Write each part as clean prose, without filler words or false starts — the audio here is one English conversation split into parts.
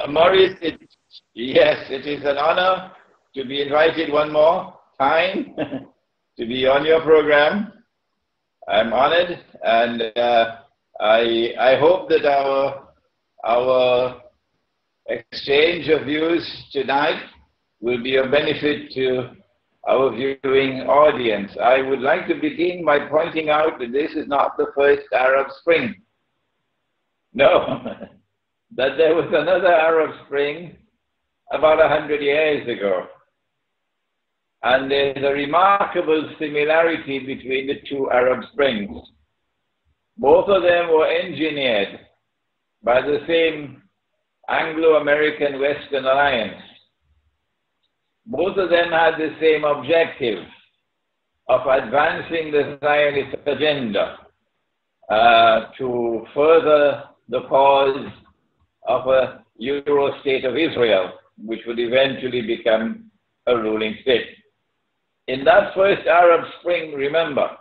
Maurice, yes, it is an honor to be invited one more time to be on your program. I'm honored, and I hope that our exchange of views tonight will be of benefit to our viewing audience. I would like to begin by pointing out that this is not the first Arab Spring. No, that there was another Arab Spring about 100 years ago. And there's a remarkable similarity between the two Arab Springs. Both of them were engineered by the same Anglo-American Western Alliance. Both of them had the same objective of advancing the Zionist agenda to further the cause of a Euro state of Israel, which would eventually become a ruling state. In that first Arab Spring, remember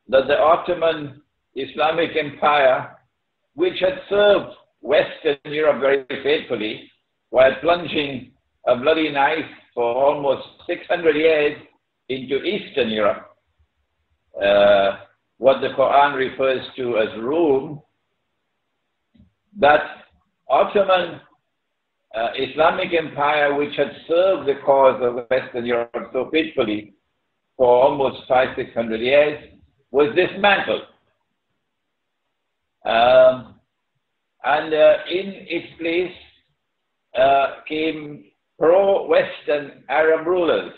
that the Ottoman Islamic Empire, which had served Western Europe very faithfully, while plunging a bloody knife for almost 600 years into Eastern Europe, what the Quran refers to as Room, that Ottoman Islamic Empire, which had served the cause of Western Europe so faithfully for almost 500-600 years, was dismantled. And in its place came pro-Western Arab rulers.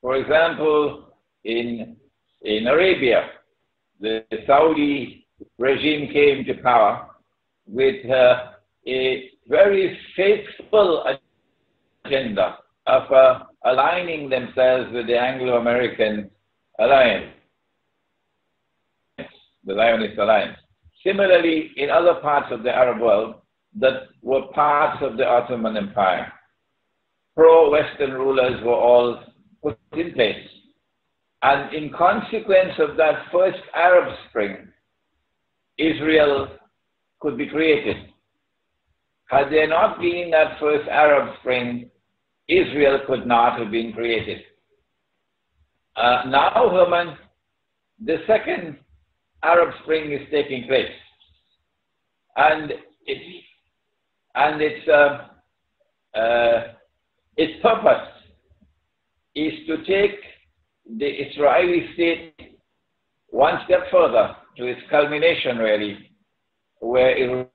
For example, in Arabia, the Saudi regime came to power with a very faithful agenda of aligning themselves with the Anglo-American alliance, the Zionist alliance. Similarly, in other parts of the Arab world that were parts of the Ottoman Empire, pro-Western rulers were all put in place. And in consequence of that first Arab Spring, Israel could be created. Had there not been that first Arab Spring, Israel could not have been created. Now, Herman, the second Arab Spring is taking place. And its purpose is to take the Israeli state one step further to its culmination, really, where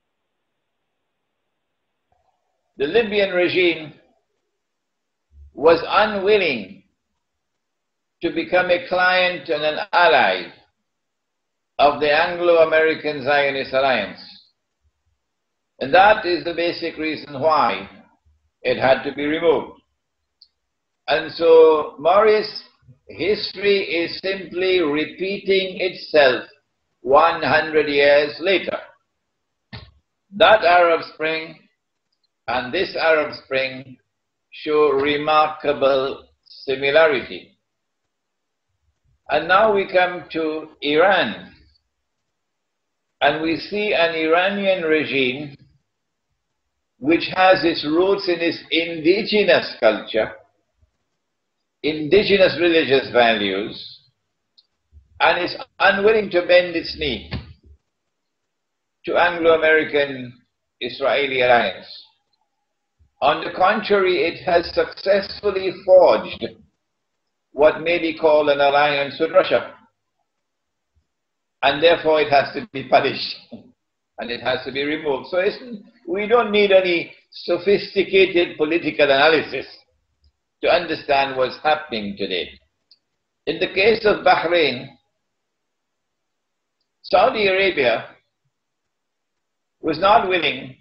the Libyan regime was unwilling to become a client and an ally of the Anglo-American Zionist alliance. And that is the basic reason why it had to be removed. And so, Maurice, history is simply repeating itself 100 years later. That Arab Spring and this Arab Spring show remarkable similarity. And now we come to Iran, and we see an Iranian regime which has its roots in its indigenous culture, indigenous religious values, and is unwilling to bend its knee to Anglo-American Israeli alliance. On the contrary, it has successfully forged what may be called an alliance with Russia. And therefore it has to be punished and it has to be removed. So we don't need any sophisticated political analysis to understand what's happening today. In the case of Bahrain, Saudi Arabia was not willing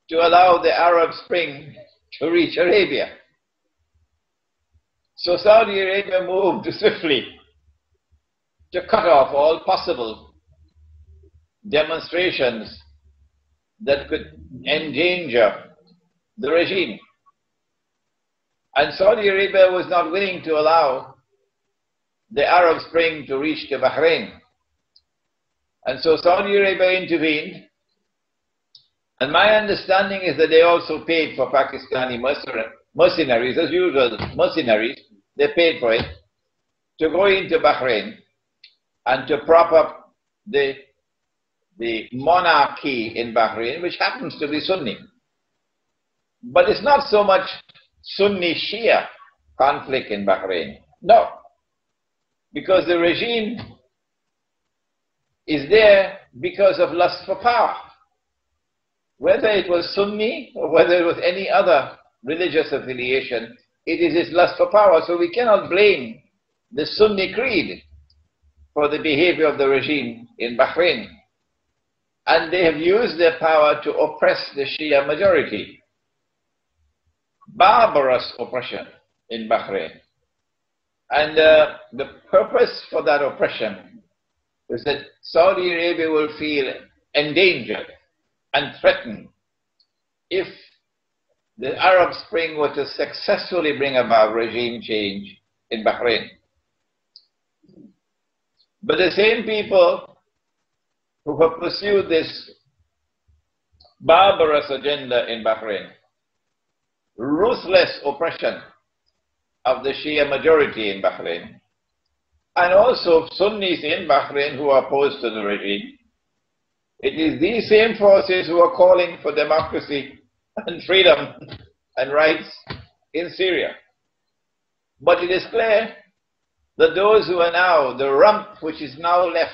to allow the Arab Spring to reach Arabia. So Saudi Arabia moved swiftly to cut off all possible demonstrations that could endanger the regime. And Saudi Arabia was not willing to allow the Arab Spring to reach to Bahrain. And so Saudi Arabia intervened And my understanding is that they also paid for Pakistani mercenaries, as usual, mercenaries, they paid for it, to go into Bahrain and to prop up the monarchy in Bahrain, which happens to be Sunni. But it's not so much Sunni-Shia conflict in Bahrain. No. Because the regime is there because of lust for power. Whether it was Sunni or whether it was any other religious affiliation, it is its lust for power. So we cannot blame the Sunni creed for the behavior of the regime in Bahrain. And they have used their power to oppress the Shia majority. Barbarous oppression in Bahrain. And the purpose for that oppression is that Saudi Arabia will feel endangered and threatened if the Arab Spring were to successfully bring about regime change in Bahrain. But the same people who have pursued this barbarous agenda in Bahrain, ruthless oppression of the Shia majority in Bahrain, and also Sunnis in Bahrain who are opposed to the regime, it is these same forces who are calling for democracy and freedom and rights in Syria. But it is clear that those who are now, the rump which is now left,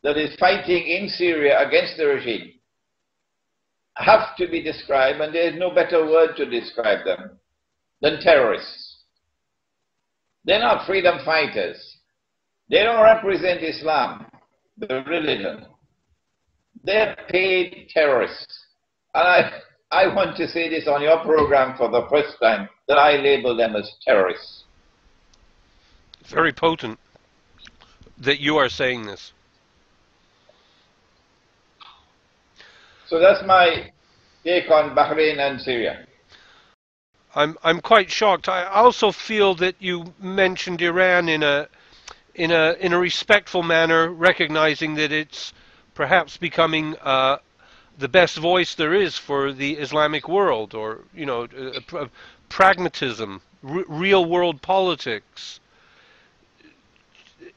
that is fighting in Syria against the regime, have to be described, and there is no better word to describe them, than terrorists. They're not freedom fighters. They don't represent Islam, the religion. They're paid terrorists. And I want to say this on your program for the first time, that I label them as terrorists. Very potent that you are saying this. So that's my take on Bahrain and Syria. I'm quite shocked. I also feel that you mentioned Iran in a respectful manner, recognizing that it's perhaps becoming the best voice there is for the Islamic world, or pragmatism, real world politics.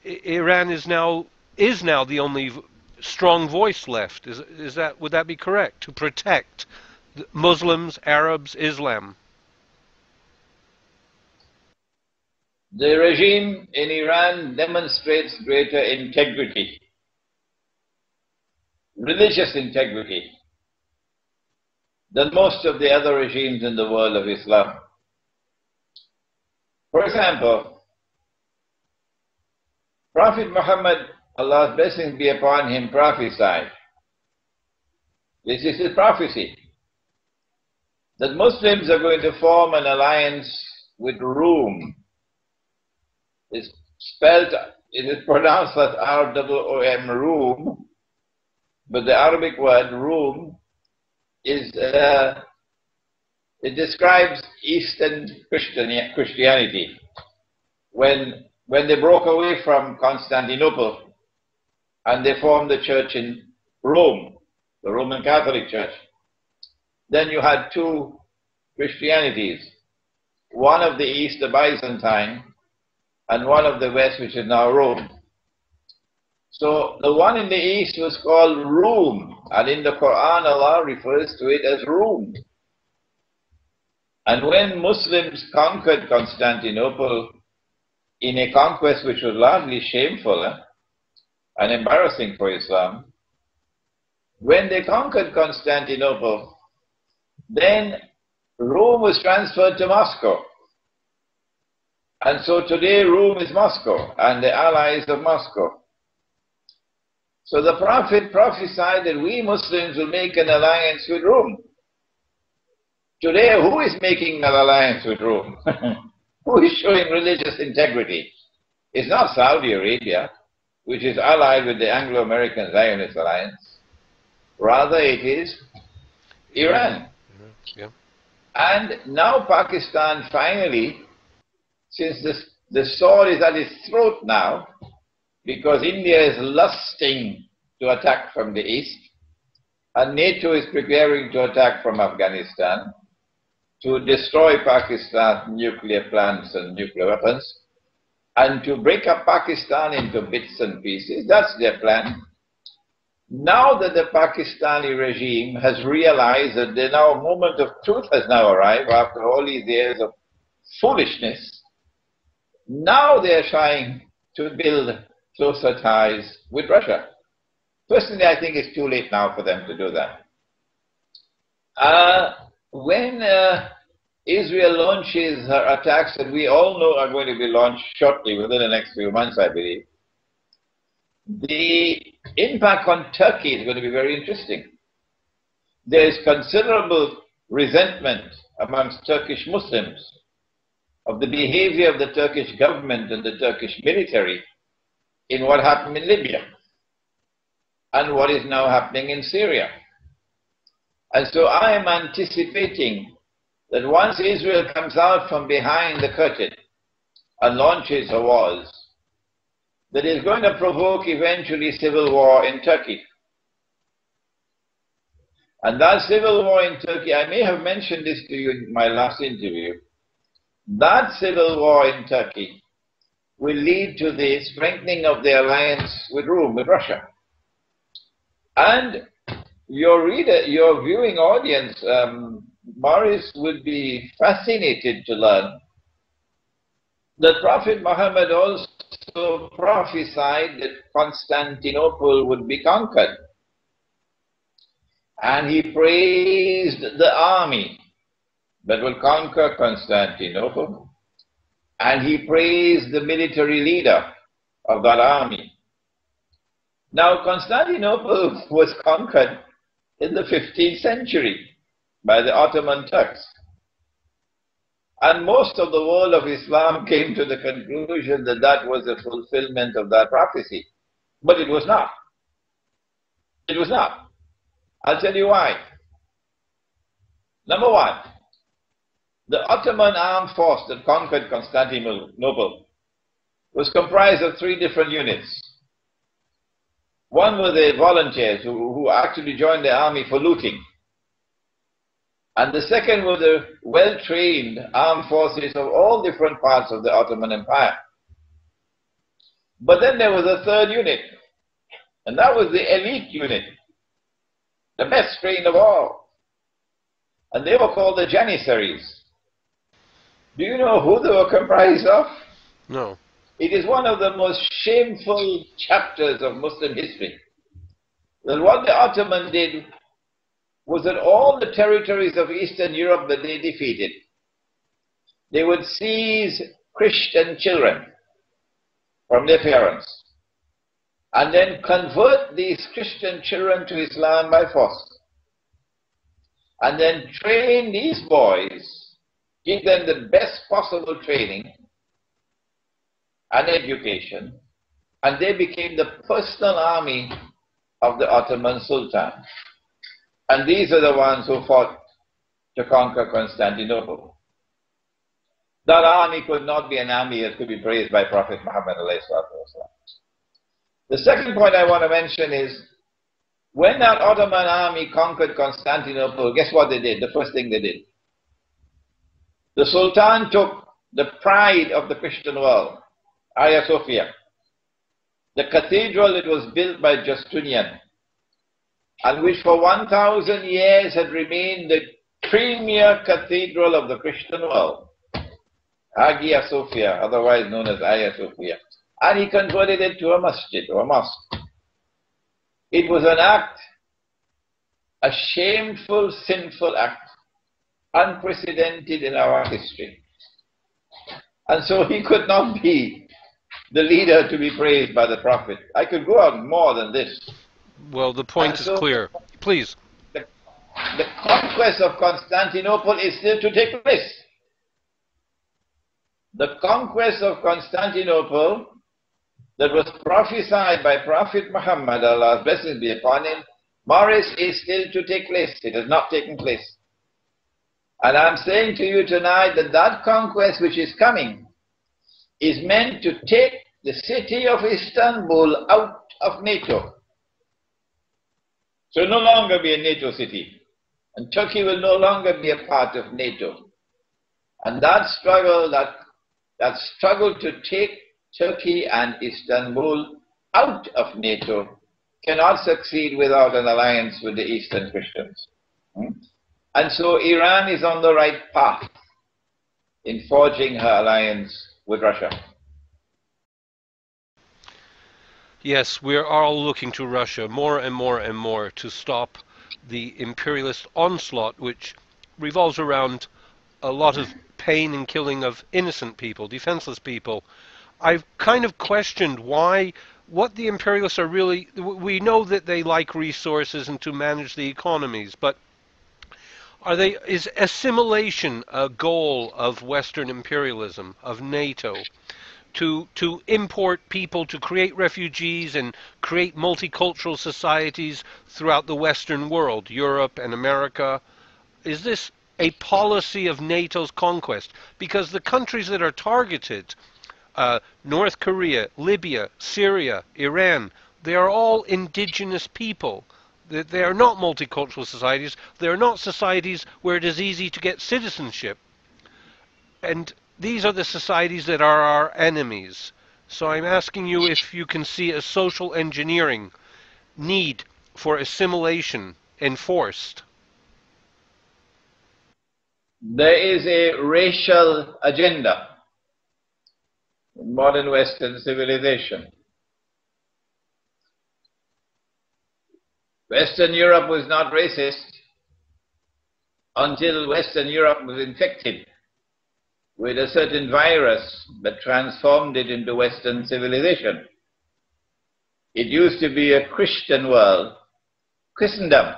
Iran is now the only strong voice left. Would that be correct, to protect Muslims, Arabs, Islam? The regime in Iran demonstrates greater integrity, religious integrity, than most of the other regimes in the world of Islam. For example, Prophet Muhammad, Allah's blessings be upon him, prophesied. This is his prophecy, that Muslims are going to form an alliance with Room. It is pronounced as R-O-O-M, Room, but the Arabic word Room is, it describes Eastern Christianity. When they broke away from Constantinople and they formed the church in Rome, the Roman Catholic Church, then you had two Christianities, one of the East, the Byzantine, and one of the West, which is now Rome. So the one in the East was called Room, and in the Quran Allah refers to it as Room. And when Muslims conquered Constantinople in a conquest which was largely shameful and embarrassing for Islam, when they conquered Constantinople, then Rome was transferred to Moscow. And so today Rome is Moscow and the allies of Moscow. So the Prophet prophesied that we Muslims will make an alliance with Rome. Today, who is making an alliance with Rome? Who is showing religious integrity? It's not Saudi Arabia, which is allied with the Anglo-American Zionist alliance. Rather, it is Iran. Yeah. And now Pakistan finally, since the sword is at its throat now, because India is lusting to attack from the east, and NATO is preparing to attack from Afghanistan to destroy Pakistan's nuclear plants and nuclear weapons, and to break up Pakistan into bits and pieces. That's their plan. Now that the Pakistani regime has realized that the moment of truth has now arrived after all these years of foolishness, now they're trying to build closer ties with Russia. Personally, I think it's too late now for them to do that. When Israel launches her attacks that we all know are going to be launched shortly, within the next few months, I believe, the impact on Turkey is going to be very interesting. There is considerable resentment amongst Turkish Muslims of the behavior of the Turkish government and the Turkish military in what happened in Libya and what is now happening in Syria. And so I am anticipating that once Israel comes out from behind the curtain and launches her wars, that is going to provoke eventually civil war in Turkey. And that civil war in Turkey, I may have mentioned this to you in my last interview, that civil war in Turkey will lead to the strengthening of the alliance with Rome, with Russia. And your viewing audience, Morris, would be fascinated to learn that Prophet Muhammad also prophesied that Constantinople would be conquered. And he praised the army that will conquer Constantinople. And he praised the military leader of that army. Now, Constantinople was conquered in the 15th century by the Ottoman Turks. And most of the world of Islam came to the conclusion that that was a fulfillment of that prophecy. But it was not. It was not. I'll tell you why. Number one, the Ottoman armed force that conquered Constantinople was comprised of three different units. One were the volunteers who actually joined the army for looting. And the second were the well-trained armed forces of all different parts of the Ottoman Empire. But then there was a third unit, and that was the elite unit, the best trained of all. And they were called the Janissaries. Do you know who they were comprised of? No. It is one of the most shameful chapters of Muslim history. That what the Ottomans did was that all the territories of Eastern Europe that they defeated, they would seize Christian children from their parents and then convert these Christian children to Islam by force. And then train these boys, give them the best possible training and education, and they became the personal army of the Ottoman Sultan. And these are the ones who fought to conquer Constantinople. That army could not be an army that could be praised by Prophet Muhammad. The second point I want to mention is, when that Ottoman army conquered Constantinople, guess what they did? The first thing they did. The Sultan took the pride of the Christian world, Hagia Sophia, the cathedral that was built by Justinian, and which for 1,000 years had remained the premier cathedral of the Christian world, Hagia Sophia, otherwise known as Hagia Sophia. And he converted it to a masjid, or a mosque. It was an act, a shameful, sinful act, unprecedented in our history. And so he could not be the leader to be praised by the Prophet. I could go on more than this. Well, the point is clear. Please. The conquest of Constantinople is still to take place. The conquest of Constantinople that was prophesied by Prophet Muhammad, Allah's blessings be upon him, Morris, is still to take place. It has not taken place. And I'm saying to you tonight that that conquest which is coming is meant to take the city of Istanbul out of NATO, to no longer be a NATO city. And Turkey will no longer be a part of NATO. And that struggle to take Turkey and Istanbul out of NATO cannot succeed without an alliance with the Eastern Christians. And so Iran is on the right path in forging her alliance with Russia. Yes, we're all looking to Russia more and more and more to stop the imperialist onslaught, which revolves around a lot of pain and killing of innocent people, defenseless people. I've kind of questioned what the imperialists are really. We know that they like resources and to manage the economies, but is assimilation a goal of Western imperialism, of NATO? To import people, to create refugees and create multicultural societies throughout the Western world, Europe and America? Is this a policy of NATO's conquest? Because the countries that are targeted, North Korea, Libya, Syria, Iran, they are all indigenous people. They are not multicultural societies. They are not societies where it is easy to get citizenship. And these are the societies that are our enemies. So I'm asking you if you can see a social engineering need for assimilation enforced. There is a racial agenda in modern Western civilization. Western Europe was not racist until Western Europe was infected with a certain virus that transformed it into Western civilization. It used to be a Christian world, Christendom.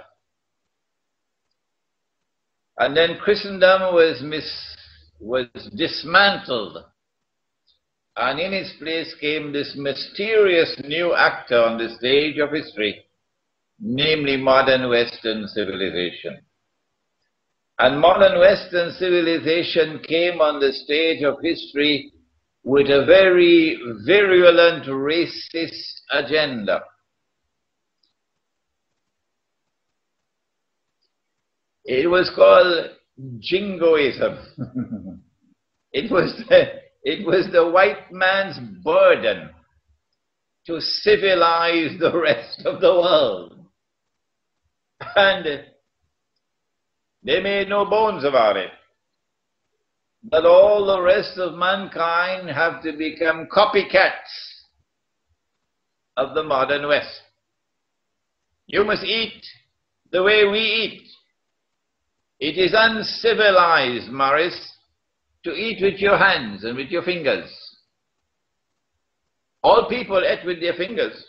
And then Christendom was dismantled. And in its place came this mysterious new actor on the stage of history, namely modern Western civilization. And modern Western civilization came on the stage of history with a very virulent racist agenda. It was called jingoism. It was the white man's burden to civilize the rest of the world. And they made no bones about it. But all the rest of mankind have to become copycats of the modern West. You must eat the way we eat. It is uncivilized, Morris, to eat with your hands and with your fingers. All people ate with their fingers.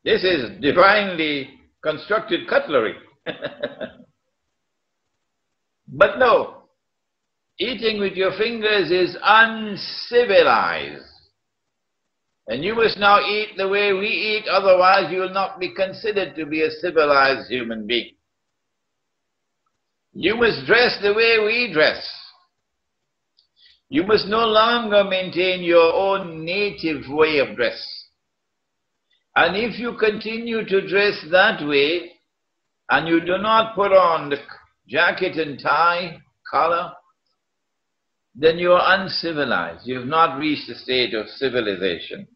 This is divinely constructed cutlery. But no, eating with your fingers is uncivilized. And you must now eat the way we eat, otherwise you will not be considered to be a civilized human being. You must dress the way we dress. You must no longer maintain your own native way of dress. And if you continue to dress that way, and you do not put on the jacket and tie, collar, then you are uncivilized. You have not reached the state of civilization.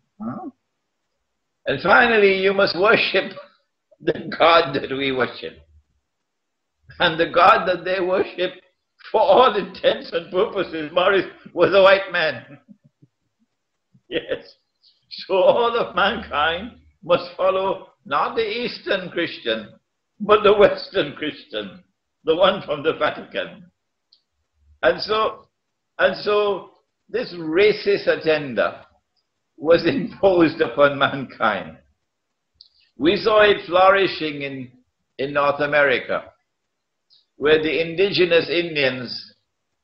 And finally, you must worship the God that we worship. And the God that they worship, for all intents and purposes, Morris, was a white man. Yes. So all of mankind must follow not the Eastern Christian, but the Western Christian, the one from the Vatican. And so this racist agenda was imposed upon mankind. We saw it flourishing in North America, where the indigenous Indians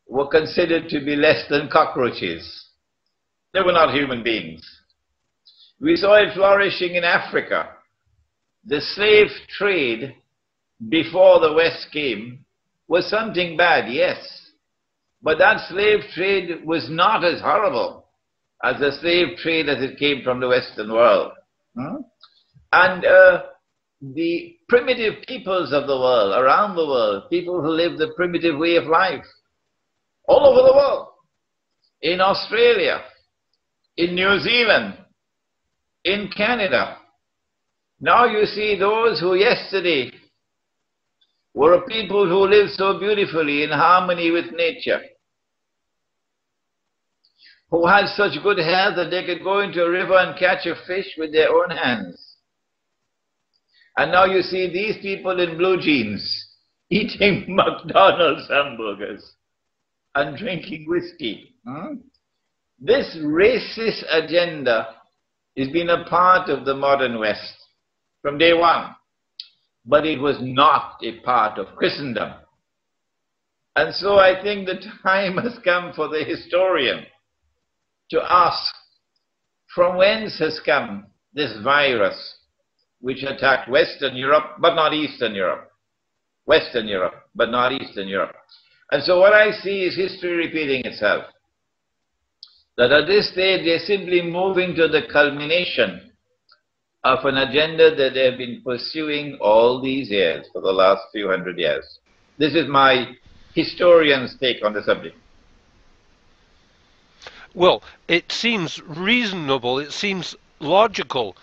were considered to be less than cockroaches. They were not human beings. We saw it flourishing in Africa. The slave trade before the West came was something bad, yes, but that slave trade was not as horrible as the slave trade as it came from the Western world. And the primitive peoples of the world, around the world, people who live the primitive way of life, all over the world, in Australia, in New Zealand, in Canada. Now you see those who yesterday were people who lived so beautifully in harmony with nature, who had such good health that they could go into a river and catch a fish with their own hands. And now you see these people in blue jeans eating McDonald's hamburgers and drinking whiskey. This racist agenda has been a part of the modern West from day one, but it was not a part of Christendom. And so I think the time has come for the historian to ask, from whence has come this virus which attacked Western Europe, but not Eastern Europe? Western Europe, but not Eastern Europe. And so what I see is history repeating itself. That at this stage they're simply moving to the culmination of an agenda that they've been pursuing all these years, for the last few hundred years. This is my historian's take on the subject. Well, it seems reasonable, it seems logical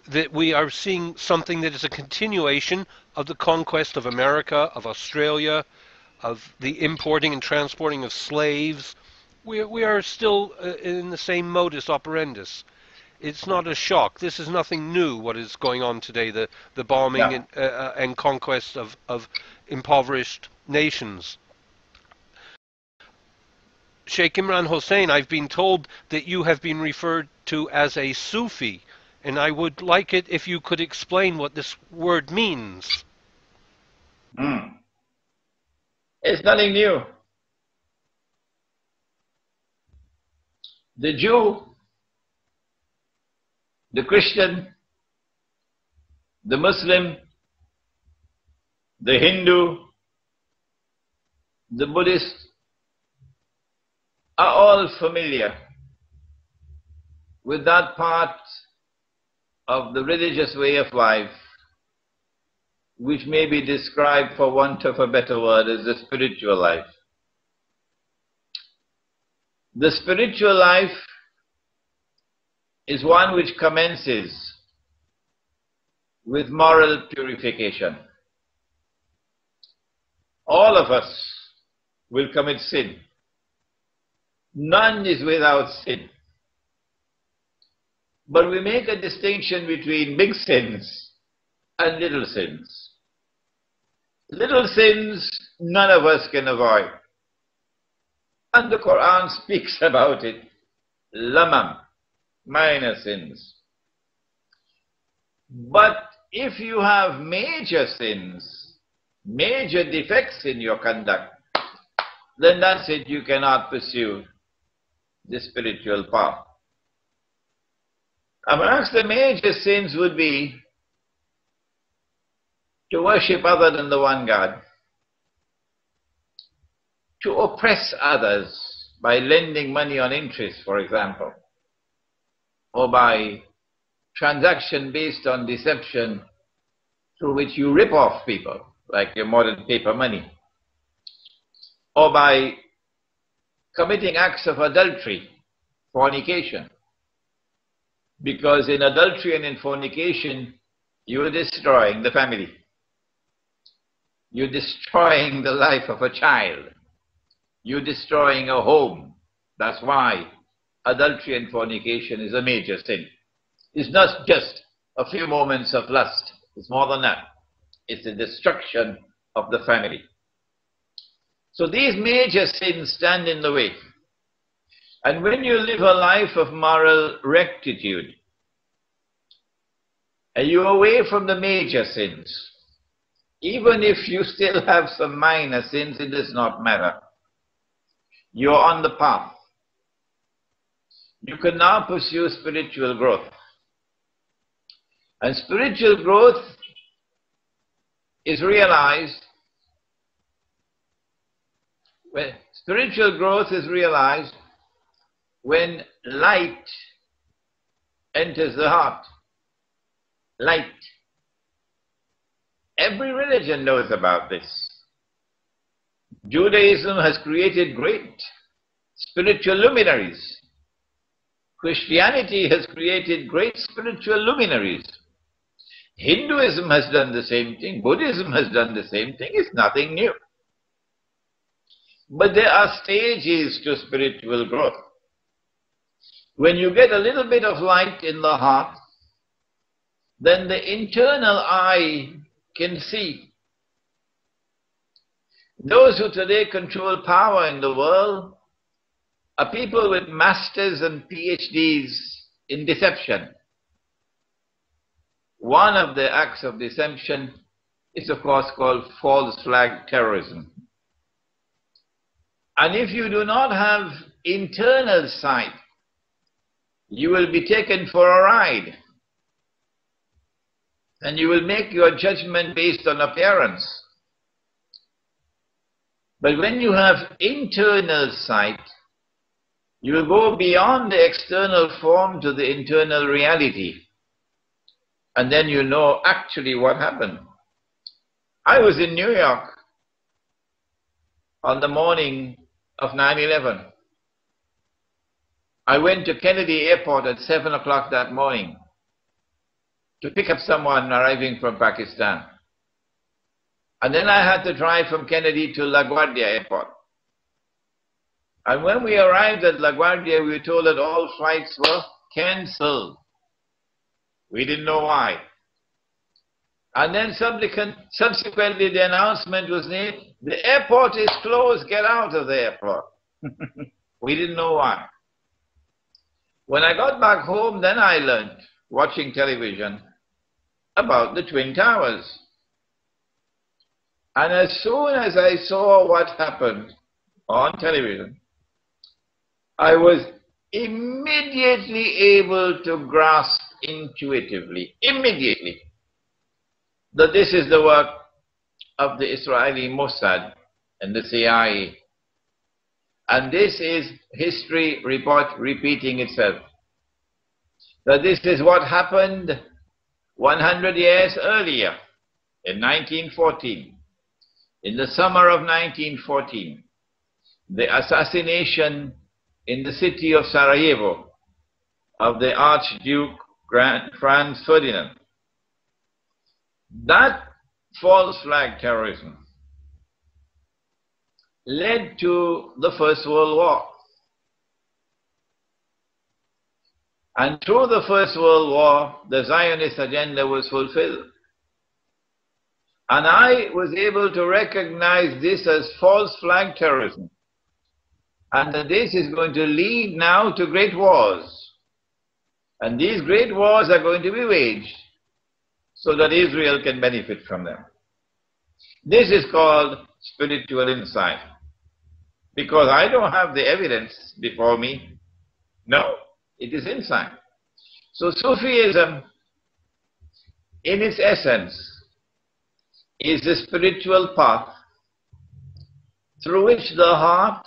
that we are seeing something that is a continuation of the conquest of America, of Australia, of the importing and transporting of slaves. We are still in the same modus operandus. It's not a shock. This is nothing new, what is going on today, the bombing and conquest of impoverished nations. Sheikh Imran Hussein, I've been told that you have been referred to as a Sufi, and I would like it if you could explain what this word means. It's nothing new. The Jew, the Christian, the Muslim, the Hindu, the Buddhist are all familiar with that part of the religious way of life which may be described, for want of a better word, as the spiritual life. The spiritual life is one which commences with moral purification. All of us will commit sin. None is without sin. But we make a distinction between big sins and little sins. Little sins none of us can avoid. And the Quran speaks about it. Lamam, minor sins. But if you have major sins, major defects in your conduct, then that's it, you cannot pursue the spiritual path. Amongst the major sins would be to worship other than the one God, to oppress others by lending money on interest, for example, or by transaction based on deception through which you rip off people, like your modern paper money, or by committing acts of adultery, fornication, because in adultery and in fornication you are destroying the family. You're destroying the life of a child. You're destroying a home. That's why adultery and fornication is a major sin. It's not just a few moments of lust. It's more than that. It's the destruction of the family. So these major sins stand in the way. And when you live a life of moral rectitude, and you're away from the major sins, even if you still have some minor sins, it does not matter. You're on the path. You can now pursue spiritual growth. And spiritual growth is realized when when light enters the heart. Light. Every religion knows about this. Judaism has created great spiritual luminaries. Christianity has created great spiritual luminaries. Hinduism has done the same thing. Buddhism has done the same thing. It's nothing new. But there are stages to spiritual growth. When you get a little bit of light in the heart, then the internal eye can see. Those who today control power in the world are people with masters and PhDs in deception. One of the acts of deception is, of course, called false flag terrorism. And if you do not have internal sight, you will be taken for a ride. And you will make your judgment based on appearance. But when you have internal sight, you will go beyond the external form to the internal reality. And then you know actually what happened. I was in New York on the morning of 9/11. I went to Kennedy Airport at 7 o'clock that morning to pick up someone arriving from Pakistan. And then I had to drive from Kennedy to LaGuardia Airport. And when we arrived at LaGuardia, we were told that all flights were cancelled. We didn't know why. And then subsequently the announcement was made, the airport is closed, get out of the airport. We didn't know why. When I got back home, then I learned, watching television, about the Twin Towers. And as soon as I saw what happened on television, I was immediately able to grasp intuitively, immediately, that this is the work of the Israeli Mossad and the CIA. And this is history repeating itself. That this is what happened 100 years earlier, in 1914. In the summer of 1914, the assassination in the city of Sarajevo of the Archduke Franz Ferdinand. That false flag terrorism led to the First World War. And through the First World War, the Zionist agenda was fulfilled. And I was able to recognize this as false flag terrorism. And that this is going to lead now to great wars. And these great wars are going to be waged so that Israel can benefit from them. This is called spiritual insight. Because I don't have the evidence before me. No, it is insight. So Sufism, in its essence, is a spiritual path through which the heart,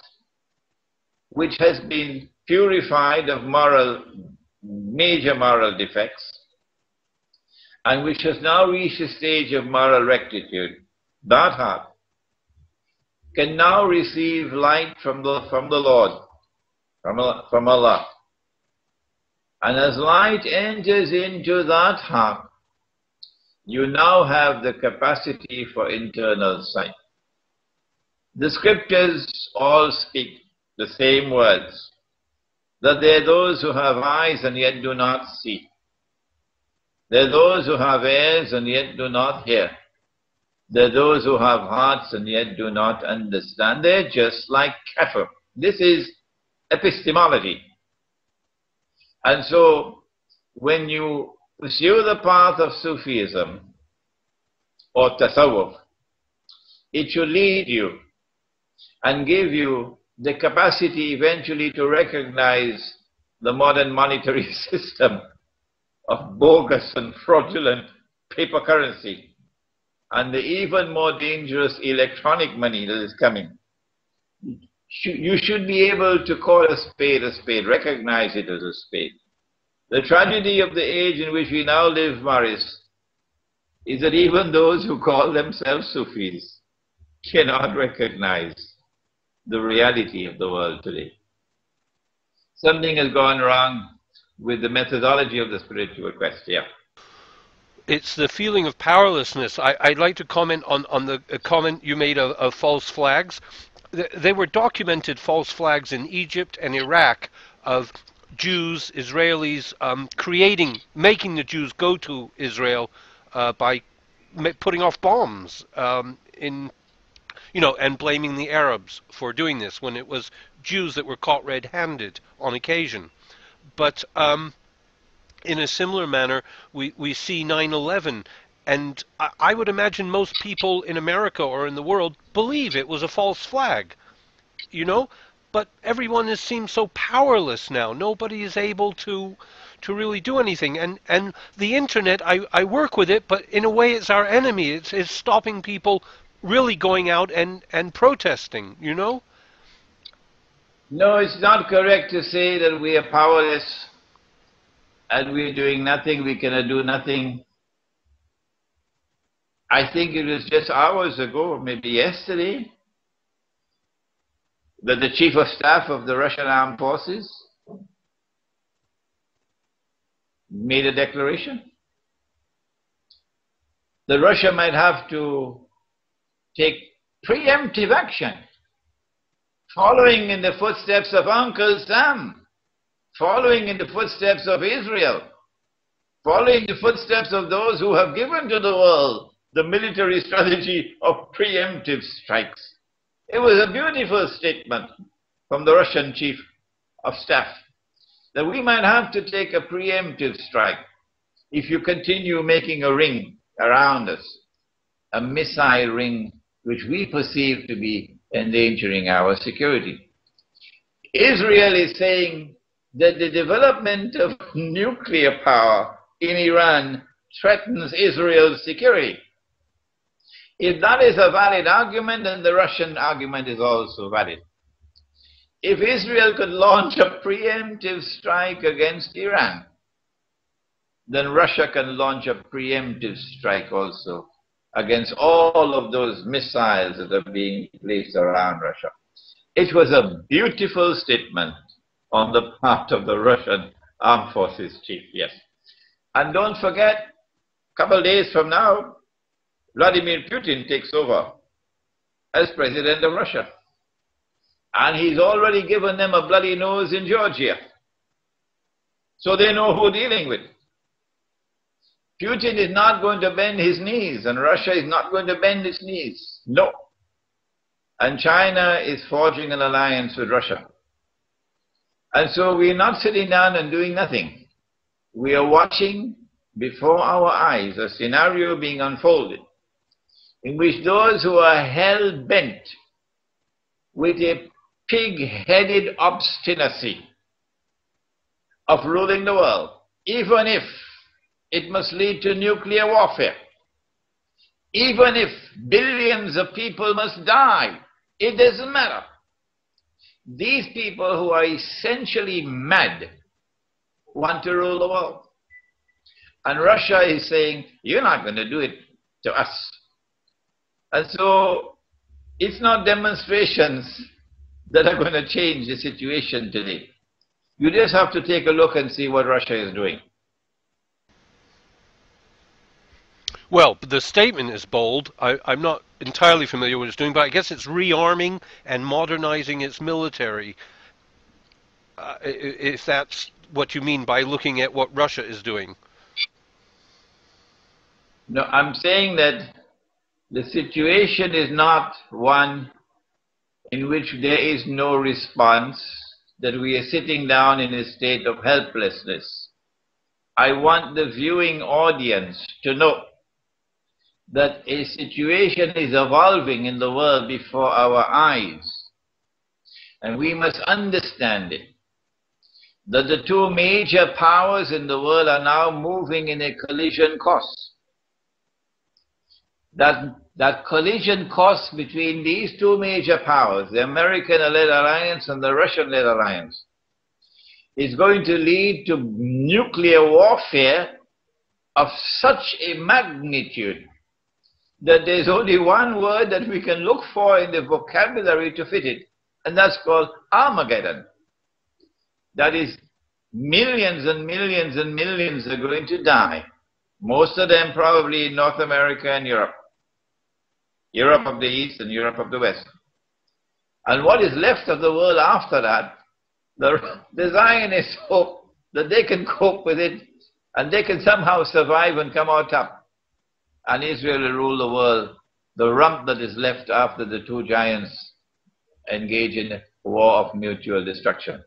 which has been purified of major moral defects, and which has now reached a stage of moral rectitude, that heart can now receive light from the Lord, from Allah. And as light enters into that heart, you now have the capacity for internal sight. The scriptures all speak the same words, that there are those who have eyes and yet do not see. There are those who have ears and yet do not hear. There are those who have hearts and yet do not understand. They're just like cattle. This is epistemology. And so, when you pursue the path of Sufism or Tasawwuf, it should lead you and give you the capacity eventually to recognize the modern monetary system of bogus and fraudulent paper currency and the even more dangerous electronic money that is coming. You should be able to call a spade, recognize it as a spade. The tragedy of the age in which we now live, Maurice, is that even those who call themselves Sufis cannot recognize the reality of the world today. Something has gone wrong with the methodology of the spiritual quest. Yeah. It's the feeling of powerlessness. I'd like to comment on the comment you made of false flags. They were documented false flags in Egypt and Iraq of Jews, Israelis, making the Jews go to Israel by putting off bombs and blaming the Arabs for doing this when it was Jews that were caught red-handed on occasion. But in a similar manner, we see 9/11, and I would imagine most people in America or in the world believe it was a false flag, but everyone seems so powerless now. Nobody is able to really do anything, and the internet, I work with it, but in a way it's our enemy. It's stopping people really going out and protesting, No, it's not correct to say that we are powerless and we're doing nothing, we cannot do nothing. I think it was just hours ago, maybe yesterday, that the Chief of Staff of the Russian Armed Forces made a declaration that Russia might have to take preemptive action, following in the footsteps of Uncle Sam, following in the footsteps of Israel, following the footsteps of those who have given to the world the military strategy of preemptive strikes. It was a beautiful statement from the Russian Chief of Staff that we might have to take a preemptive strike if you continue making a ring around us, a missile ring which we perceive to be endangering our security. Israel is saying that the development of nuclear power in Iran threatens Israel's security. If that is a valid argument, then the Russian argument is also valid. If Israel could launch a preemptive strike against Iran, then Russia can launch a preemptive strike also against all of those missiles that are being placed around Russia. It was a beautiful statement on the part of the Russian Armed Forces Chief, yes. And don't forget, a couple of days from now, Vladimir Putin takes over as president of Russia. And he's already given them a bloody nose in Georgia. So they know who they're dealing with. Putin is not going to bend his knees, and Russia is not going to bend its knees. No. And China is forging an alliance with Russia. And so we're not sitting down and doing nothing. We are watching before our eyes a scenario being unfolded in which those who are hell-bent with a pig-headed obstinacy of ruling the world, even if it must lead to nuclear warfare, even if billions of people must die, it doesn't matter. These people who are essentially mad want to rule the world. And Russia is saying, you're not going to do it to us. And so it's not demonstrations that are going to change the situation today. You just have to take a look and see what Russia is doing. Well, the statement is bold. I'm not entirely familiar with what it's doing, but I guess it's rearming and modernizing its military, if that's what you mean by looking at what Russia is doing. No, I'm saying that the situation is not one in which there is no response, that we are sitting down in a state of helplessness. I want the viewing audience to know that a situation is evolving in the world before our eyes. And we must understand it, that the two major powers in the world are now moving in a collision course. That collision course between these two major powers, the American-led alliance and the Russian-led alliance, is going to lead to nuclear warfare of such a magnitude that there's only one word that we can look for in the vocabulary to fit it, and that's called Armageddon. That is, millions and millions and millions are going to die. Most of them probably in North America and Europe. Europe of the East and Europe of the West. And what is left of the world after that, the Zionists hope that they can cope with it and they can somehow survive and come out top. And Israel will rule the world, the rump that is left after the two giants engage in a war of mutual destruction.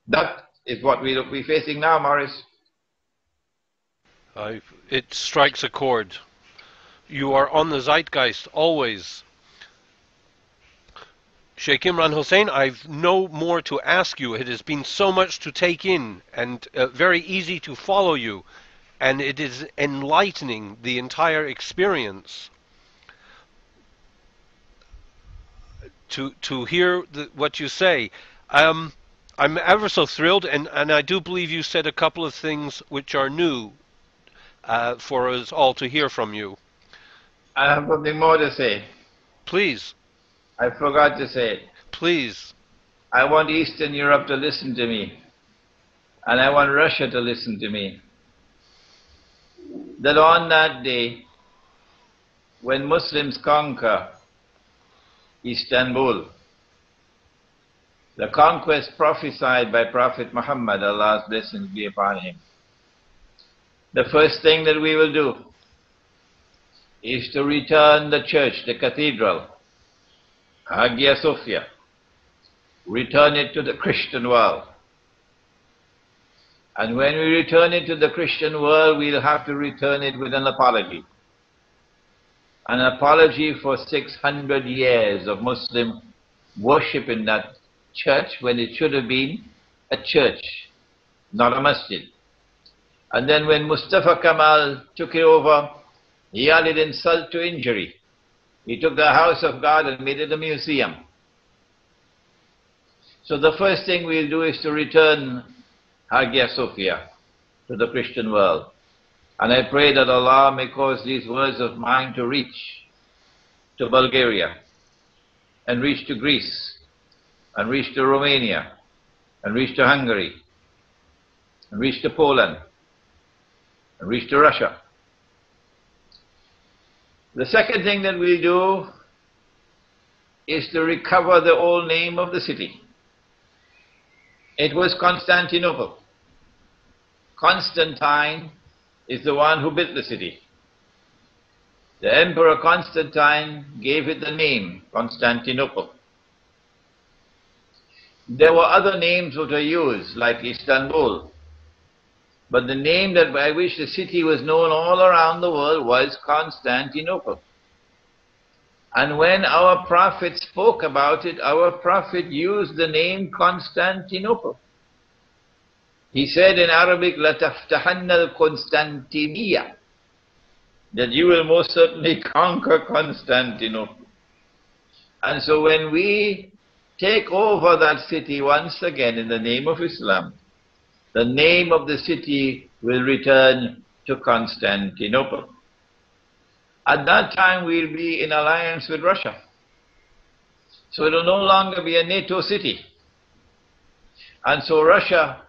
That is what we're facing now, Morris. It strikes a chord. You are on the zeitgeist always. Sheikh Imran Hussein, I've no more to ask you. It has been so much to take in and very easy to follow you. And it is enlightening, the entire experience. To hear what you say. I'm ever so thrilled, and I do believe you said a couple of things which are new for us all to hear from you. I have something more to say. Please. I forgot to say it. Please. I want Eastern Europe to listen to me. And I want Russia to listen to me. That on that day, when Muslims conquer Istanbul, the conquest prophesied by Prophet Muhammad, Allah's blessings be upon him, the first thing that we will do is to return the church, the cathedral, Hagia Sophia, return it to the Christian world. And when we return it to the Christian world, we'll have to return it with an apology. An apology for 600 years of Muslim worship in that church when it should have been a church, not a masjid. And then when Mustafa Kemal took it over, he added insult to injury. He took the house of God and made it a museum. So the first thing we'll do is to return Hagia Sophia to the Christian world. And I pray that Allah may cause these words of mine to reach to Bulgaria, and reach to Greece, and reach to Romania, and reach to Hungary, and reach to Poland, and reach to Russia. The second thing that we'll do is to recover the old name of the city. It was Constantinople. Constantine is the one who built the city. The Emperor Constantine gave it the name Constantinople. There were other names that were used, like Istanbul. But the name that by which the city was known all around the world was Constantinople. And when our Prophet spoke about it, our Prophet used the name Constantinople. He said in Arabic, لَتَفْتَحَنَّ الْقُنْسْتَنْتِنِيَّةِ, that you will most certainly conquer Constantinople. And so when we take over that city once again in the name of Islam, the name of the city will return to Constantinople. At that time we'll be in alliance with Russia. So it will no longer be a NATO city. And so Russia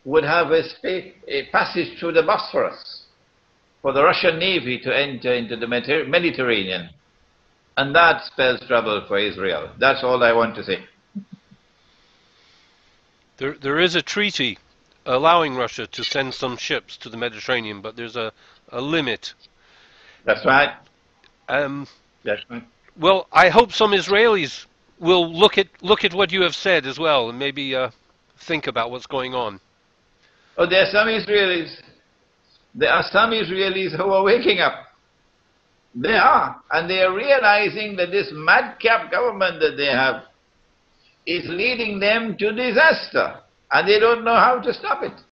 would have a passage through the Bosphorus for the Russian Navy to enter into the Mediterranean. And that spells trouble for Israel. That's all I want to say. There is a treaty allowing Russia to send some ships to the Mediterranean, but there's a limit. That's right. That's right. Well, I hope some Israelis will look at what you have said as well, and maybe think about what's going on. Oh, there are some Israelis. There are some Israelis who are waking up. They are. And they are realizing that this madcap government that they have is leading them to disaster. And they don't know how to stop it.